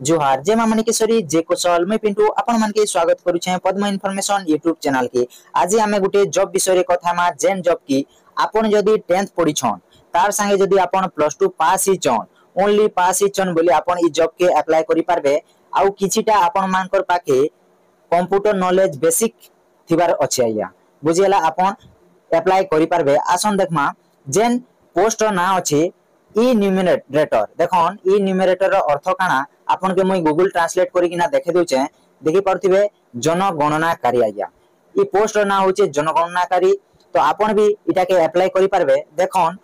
जोहार जय मां मणिकेश्वरी जय कुशल मैं पिंटू आपण मन के स्वागत करू छे पद्म इन्फॉर्मेशन यूट्यूब चैनल के। आज आमे गुटे जॉब विषय रे कथा मा जेन जॉब की आपण जदी 10th पढी छन तार संगे जदी आपण +2 पास ही छन ओनली पास ही छन बोली आपण ई जॉब के अप्लाई करि पारबे। आउ किछिटा आपण मानकर पाके कंप्यूटर नॉलेज बेसिक थिबार अछि आया बुझियला आपण अप्लाई करि पारबे। आसन देखमा जेन पोस्ट ना अछि ई न्यूमरेटर देखन ई न्यूमरेटर रो अर्थ काना आपन के मैं गूगल ट्रांसलेट करी किना देखे दोचे देखि पारथिबे जनगणनाकारी आज्ञा ई पोस्ट ना होचे जनगणनाकारी। तो आपन भी इटा के अप्लाई करि पारबे। देखन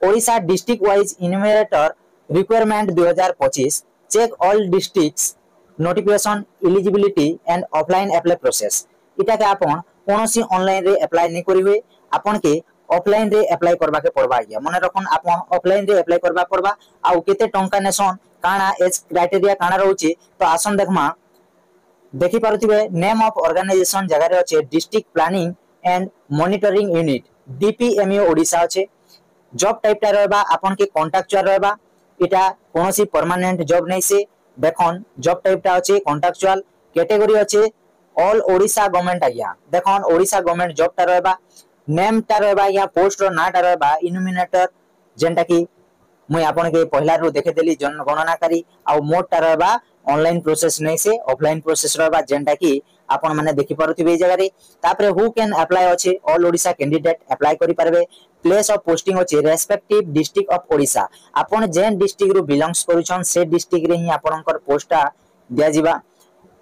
Odisha district wise enumerator requirement 2025 check all districts notification eligibility and offline apply process इटा के आपन कोनोसी ऑनलाइन रे अप्लाई नै करि हुए आपन के ऑफलाइन रे अप्लाई करबा के पड़बा आज्ञा मने रखन आपन ऑफलाइन रे अप्लाई करबा पड़बा। आउ केते टंका नेसन काना एज क्राइटेरिया काना रहउची तो आसन देखमा देखि पारुथिबे नेम ऑफ ऑर्गेनाइजेशन जगह रे अछि district planning and monitoring unit DPMU Odisha अछि। जॉब टाइप ता रहबा आपन के कॉन्ट्रैक्चुअल रहबा इटा कोनोसी परमानेंट जॉब नै से। देखन जॉब टाइप ता अछि कॉन्ट्रैक्चुअल कैटेगरी अछि ऑल ओडिशा गवर्नमेंट आज्ञा देखन ओडिशा गवर्नमेंट जॉब ता रहबा नेम ता रहबा या पोस्ट रो ना ता रहबा इन्यूमिनेटर जेंटा की मुई आपन के पहला रो देखे देली जनगणनाकारी आउ मोड ता रहबा ऑनलाइन प्रोसेस नै से ऑफलाइन प्रोसेस रहबा जेंटा की आपन माने देखि पारुथिबे ए जगह रे। तापरे हु कैन अप्लाई अछि ऑल ओडिशा कैंडिडेट अप्लाई करि पारबे। प्लेस ऑफ पोस्टिंग अछि रेस्पेक्टिव डिस्ट्रिक्ट ऑफ ओडिशा आपन जेन डिस्ट्रिक्ट रो बिलोंग्स करूछन से डिस्ट्रिक्ट रे ही आपनकर पोस्टा दिया जिबा।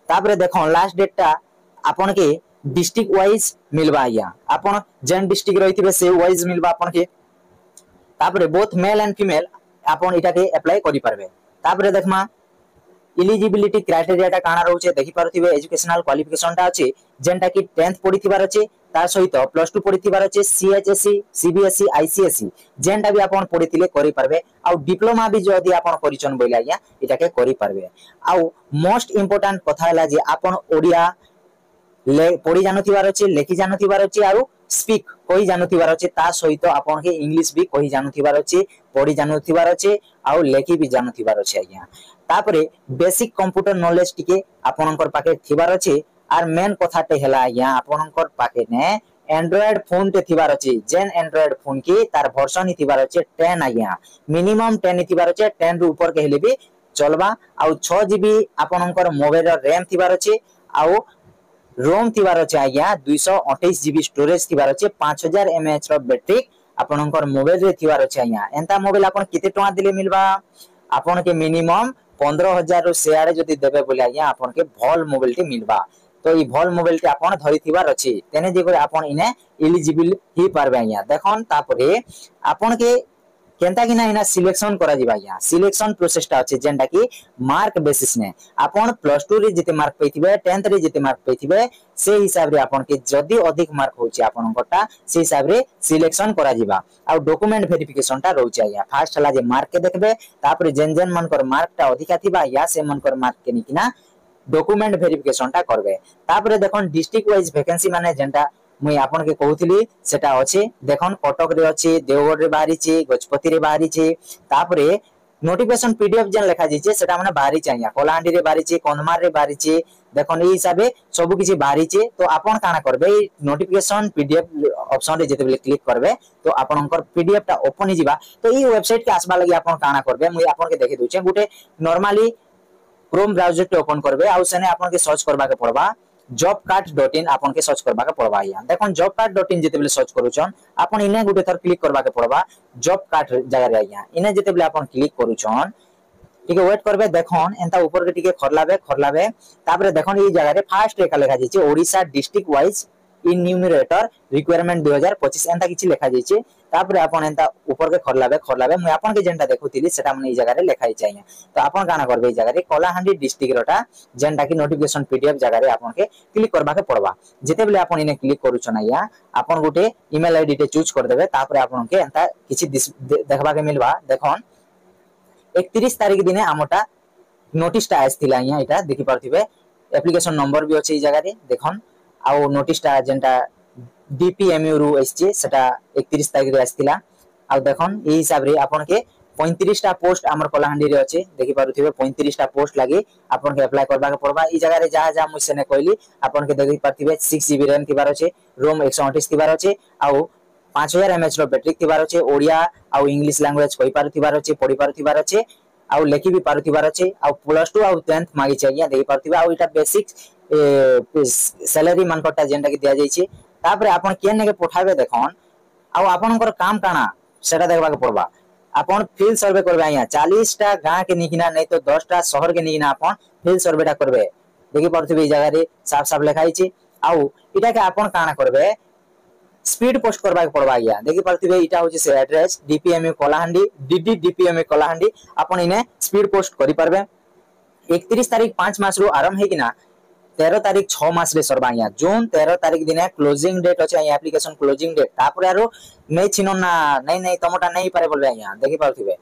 तापरे देखन लास्ट डेट ता आपन के डिस्ट्रिक्ट वाइज मिलबा या आपन जेन डिस्ट्रिक्ट रहिथिबे से वाइज मिलबा आपन के। तापरे बोथ मेल एंड फीमेल आपन इटा के अप्लाई करि पारबे। तापरे देखमा एलिजिबिलिटी क्राइटेरिया ता काना रहउचे देखि पारुथिबे एजुकेशनल क्वालिफिकेशन ता अछि जेंटा की 10th पढिथिबार अछि तार सहित +2 पढिथिबार अछि सीएचएससी सीबीएसई आईसीएसई जेंटा भी आपन पढिथिले करि पारबे। आ डिप्लोमा भी जदी आपन करिचन बोइला या इटा के करि पारबे। आ मोस्ट इंपोर्टेंट कथा हला जे आपन ओडिया ले पढि जानुथिबार अछि लेखि जानुथिबार अछि आरो स्पीक कहि जानुथिबार अछि ता सहित आपन के इंग्लिश भी कहि जानुथिबार अछि पढि जानुथिबार अछि आउ लेखि भी जानुथिबार अछि आज्ञा। तापरे बेसिक कंप्यूटर नॉलेज टिके आपनकर पाके थिबार अछि आर मेन कथाटे हला आज्ञा आपनकर पाके ने एंड्रॉइड फोन ते थिबार अछि जेन एंड्रॉइड फोन की तार वर्जन थिबार अछि 10 आज्ञा मिनिमम 10 थिबार अछि 10 रु ऊपर कहले भी चलबा। आउ 6 जीबी आपनकर मोबाइल रैम थिबार अछि आउ रोम थिबार अछि आज्ञा 228 जीबी स्टोरेज थिबार अछि 5000 एमएएच रो बैटरी आपनकर मोबाइल रे थिबार अछि आज्ञा। एंता मोबाइल आपन केते टका दिले मिलबा आपन के मिनिमम 15000 रो शेयर जदी देबे बोले आज्ञा आपन के भल मोबाइल टी मिलबा। तो ई भल मोबाइल टी आपन धरिथिबार अछि तेने जे आपन इने एलिजिबल ही पारबे आज्ञा। देखन तापरे आपन के केनता कि ना इना सिलेक्शन करा जिबा आज्ञा सिलेक्शन प्रोसेस ता अछि जेंटा की मार्क बेसिस ने आपन +2 रे जते मार्क पेथिबे 10th रे जते मार्क पेथिबे से हिसाब रे आपन के जदी अधिक मार्क होची आपन कोटा से हिसाब रे सिलेक्शन करा जिबा। आ डॉक्यूमेंट वेरिफिकेशन ता रहउची आज्ञा फास्ट हला जे मार्क के देखबे तापरे जेन जेन मनकर मार्क ता अधिका थिबा या से मनकर मार्क के निकिना डॉक्यूमेंट वेरिफिकेशन ता करबे। तापरे देखन डिस्ट्रिक्ट वाइज वैकेंसी माने जेंटा मुई आपन के कहउथिली सेटा अछि देखन कटक रे अछि देवगढ़ रे बाहरी छि गजपति रे बाहरी छि। तापरे नोटिफिकेशन पीडीएफ जेन लेखा जिचे सेटा माने बाहरी छि आज्ञा कोलाहांडी रे बाहरी छि कंधमार रे बाहरी छि देखन ई हिसाबे सब किछि बाहरी छि। तो आपन काना करबे नोटिफिकेशन पीडीएफ ऑप्शन रे जते बेले क्लिक करबे तो आपनकर पीडीएफ ता ओपन हि जिबा। तो ई वेबसाइट के आसबा लागि आपन काना करबे मुई आपन के देखि दोचे गुटे नॉर्मली क्रोम ब्राउज़र पे ओपन करबे आउ सेने आपन के सर्च करबा के पड़बा jobcard.in आपन के सर्च करबा के पड़बा या देखन jobcard.in जते बेले सर्च करूछन आपन इने गुटे थर क्लिक करबा के पड़बा जॉब कार्ड जगह रे या इने जते बेले आपन क्लिक करूछन ठीक है वेट करबे देखन एंता ऊपर के टिके खरलाबे तापरे देखन ई जगह रे फास्ट रेखा लेखा जाइछे Odisha district wise enumerator requirement 2025 एंता किछि लेखा जाइछे। तापरे आपन एंता ऊपर के खरलाबे मैं आपन के जेंटा देखुतिली सेटा माने ई जगह रे लेखा चाहिए। तो आपन गाना करबे ई जगह रे कोलाहांडी डिस्ट्रिक्ट रोटा जेंटा की नोटिफिकेशन पीडीएफ जगह रे आपन के क्लिक करबा के पड़बा। जेते बेले आपन इने क्लिक करूछन या आपन गुटे ईमेल आईडी टे चूज कर देबे तापरे आपन के एंता किछि देखबा के मिलबा। देखन 31 तारिख दिने आमटा नोटिस टा आइथिला या एटा देखि पारथिबे एप्लीकेशन नंबर भी अछि ई जगह रे देखन आउ नोटिस टा जेंटा डीपीएमयू रु एसचे सेटा 31 तारिख रे आइथिला। आ देखन ई हिसाब रे आपन के 35टा पोस्ट आमर कलाहांडी रे अछि देखि पारुथिबे 35टा पोस्ट लागि आपन के अप्लाई करबा के पड़बा ई जगह रे जहा जहा मुसेने कहली आपन के देखि पारुथिबे 6GB रैम थिबार अछि रोम 128 थिबार अछि आ 5000 mAh रो बैटरी थिबार अछि ओडिया आ इंग्लिश लैंग्वेज कहि पारुथिबार अछि पढि पारुथिबार अछि आ लेखि भी पारुथिबार अछि आ +2 आ 10th मागी छै या देखि पारुथिबे आ इटा बेसिक सैलरी मानकटा जेंटा कि दिया जाई छी तापर आपन केन के पठाबे देखन आ आपनकर काम काना सेटा देखबा के पड़बा आपन फील्ड सर्वे करबे आया 40टा गां के निकिना नहीं तो 10टा शहर के निकिना आपन फील्ड सर्वेटा करबे देखि पारुथिबे ई जगह रे साफ साफ लिखाई छी आ इटा के आपन काना करबे स्पीड पोस्ट करबा के पड़बा आया देखि पारुथिबे इटा होची से एड्रेस डीपीएमए कलाहांडी डीडी डीपीएमए कलाहांडी आपन इने स्पीड पोस्ट करि परबे 31 तारीख 5 मास रो आरंभ है कि ना 13 तारीख 6 मास रे सरबा या जून 13 तारीख दिने क्लोजिंग डेट अछि या एप्लीकेशन क्लोजिंग डेट तापर आरो नै छिनो ना नै तमोटा नै पारे बोलबे या देखि पारुथिबे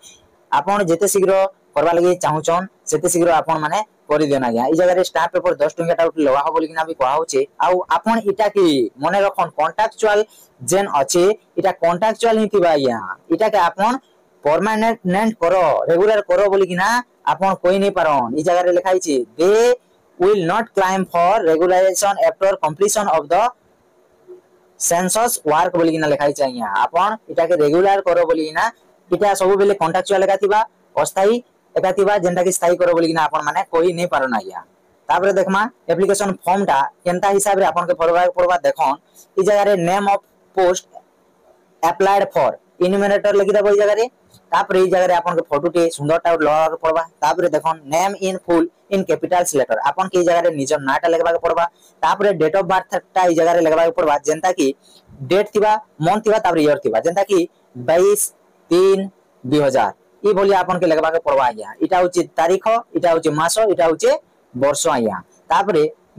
आपन जेते शीघ्र करबा लागि चाहूचन सेते शीघ्र आपन माने करि देना या ई जगह रे स्टाम्प पेपर 10 टंका टा लगा हो बोली कि ना भी कहा होचे आ आपन इटा की मने रखन कॉन्ट्रैक्चुअल जेन अछि इटा कॉन्ट्रैक्चुअल ही थिबा या इटा के आपन परमानेंट करो रेगुलर करो बोली कि ना आपन कोई नहीं पारन ई जगह रे लिखाई छी दे will not claim for regularization after completion of the census work बोली कि ना लिखाई चाहिए आपन इटा के रेगुलर करो बोली कि ना इटा सब बेले कॉन्ट्रैक्चुअल लगा थिबा अस्थाई एका थिबा जेंटा कि स्थायी करो बोली कि ना आपन माने कोई नहीं पारन या तापर देखमा एप्लीकेशन फॉर्म टा केनता हिसाब रे आपन के भरबा पड़बा देखन ई जगह रे name of post applied for enumerator लिखि देबो ई जगह रे तापर ई जगह रे आपन के फोटो टे सुंदर टा लगा के पड़बा तापर देखन name in full in capitals letter आपन के ई जगह रे निजर नाटा लगबा के पड़बा तापर डेट ऑफ बर्थ टा ई जगह रे लगबा के पड़बा जेंता कि डेट थिबा मंथ थिबा तापर ईयर थिबा जेंता कि 22/3/2000 ई बोली आपन के लगबा के पड़बा आया इटा होची तारीख इटा होची मास इटा होची वर्ष आया तापर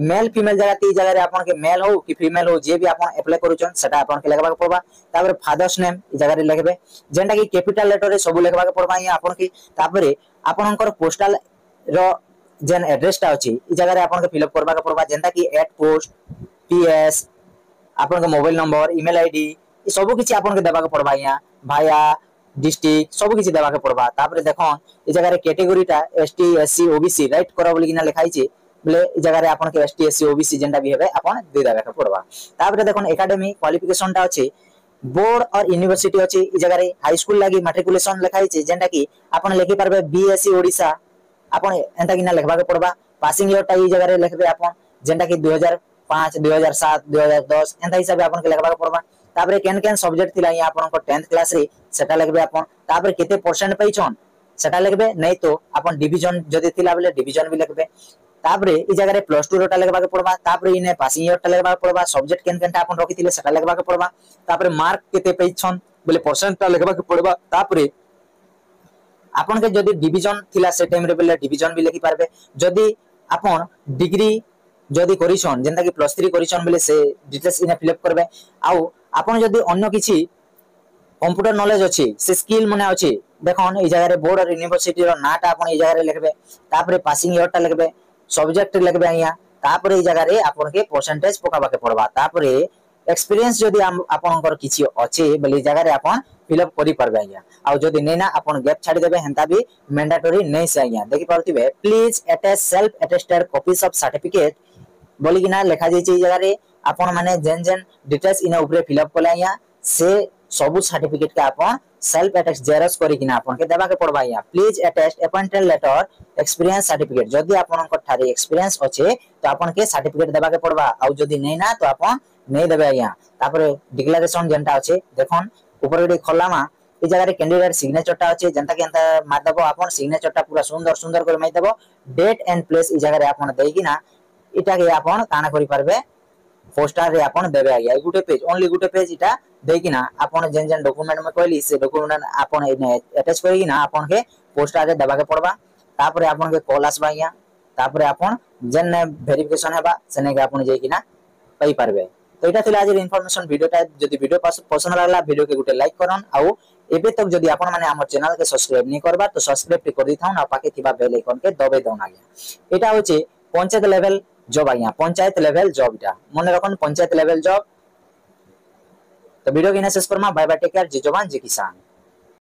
मेल फीमेल जगह ती जगह रे आपन के मेल हो कि फीमेल हो जे भी आपन अप्लाई करूचन सेटा आपन के लगबा के पड़बा तापर फादर्स नेम ई जगह रे लिखबे जेंटा कि कैपिटल लेटर रे सब लिखबा के पड़बा या आपन के तापर आपनकर पोस्टल रो जेन एड्रेस टा अछि ई जगह रे आपन के फिलअप करबा के पड़बा जेंटा कि एट पोस्ट पीएस आपन के मोबाइल नंबर ईमेल आईडी ई सब किछि आपन के देबा के पड़बा या भाया डिस्ट्रिक्ट सब किछि देबा के पड़बा तापर देखन ई जगह रे कैटेगरी टा एसटी एससी ओबीसी राइट करा बोली कि ना लिखाई छी बोले ई जगह रे आपन के एसटी एससी ओबीसी जेंटा भी हेबे आपन दे देबा के पड़बा तापर देखन एकेडमी क्वालिफिकेशन टा अछि बोर्ड और यूनिवर्सिटी अछि ई जगह रे हाई स्कूल लागि मैट्रिकुलेशन लिखाई छी जेंटा कि आपन लिखि परबे बीएससी ओडिसा आपन एंता कि ना लिखबा के पड़बा पासिंग ईयर टा ई जगह रे लिखबे आपन जेंटा कि 2005 2007 2010 एंता हिसाब आपन के लिखबा के पड़बा तापर केन केन सब्जेक्ट थिला या आपन को 10th क्लास रे सेटा लिखबे आपन तापर केते परसेंट पैछन सेटा लिखबे नै तो आपन डिवीजन जदि थिला बेले डिवीजन भी लिखबे तापर ई जगह रे +2 रोटा लिखबा के पड़बा तापर इने पासिंग ईयर टा लिखबा के पड़बा सब्जेक्ट केन केनटा आपन रखि थिले सेटा लिखबा के पड़बा तापर मार्क केते पैछन बोले परसेंट टा लिखबा के पड़बा तापर आपन के जदि डिवीजन थिला से टाइम रे बेले डिवीजन भी लिखि पारबे जदि आपन डिग्री जदि करिसन जेंता कि +3 करिसन बेले से डिटेल्स इने फिलअप करबे आउ आपन जदि अन्य किछि कंप्यूटर नॉलेज अछि से स्किल मने अछि देखन ई जगह रे बोर्ड और यूनिवर्सिटी रो नाटा आपन ई जगह रे लिखबे तापर पासिंग ईयर टा लिखबे सब्जेक्ट लिखबे आया तापर ई जगह रे आपन के परसेंटेज पकाबा के पड़बा तापर एक्सपीरियंस जदि आपनकर किछि अछि बोली जगह रे आपन फिलअप करि परबे आया आ जदि नै ना आपन गैप छाडी देबे हेंता भी मैंडेटरी नै से आया देखि पारतिबे please attach self attested copies of certificate बोली कि ना लिखा जाई छै जगह रे आपन माने जेन जेन डिटेल्स इना ऊपर फिलअप कोला आया से सब सर्टिफिकेट के आपन सेल्फ अटेस्ट जेरॉक्स करि कि ना आपन के देबा के पड़बा आया please attest appointed letter experience certificate जदि आपन को थारे एक्सपीरियंस अछि तो आपन के सर्टिफिकेट देबा के पड़बा आ जदि नै ना तो आपन नै देबे आया तापर डिक्लेरेशन जेंटा अछि देखन ऊपर रे खोलामा ई जगह रे कैंडिडेट सिग्नेचर टा अछि जेंता के अंत मार देबो आपन सिग्नेचर टा पूरा सुंदर सुंदर कर मार देबो डेट एंड प्लेस ई जगह रे आपन देई कि ना इटा के आपन काना करि परबे पोस्टर रे आपन देबे आया गुटे पेज ओनली गुटे पेज इटा दे कि ना आपन जेन जेन डॉक्यूमेंट में कहली से डॉक्यूमेंट आपन अटैच करि कि ना आपन के पोस्टर रे देबा के पड़बा तापर आपन के कॉल आसबा आया तापर आपन जेन वेरिफिकेशन हेबा सेने के आपन जे कि ना पई परबे तो इटा थिला आज इन्फॉर्मेशन वीडियो टा जदि वीडियो पसंद लागला वीडियो के गुटे लाइक करन आउ एबे तक जदि आपन माने हमर चैनल के सब्सक्राइब नै करबा तो सब्सक्राइब कर दी थाउन आ पाके थिबा बेल आइकन के दबे दउन आगे एटा होचे पंचायत लेवल जॉब आया पंचायत लेवल जॉब इटा मन रखन पंचायत लेवल जॉब तो वीडियो के शेष करमा बाय बाय टेक केयर जय जवान जय किसान।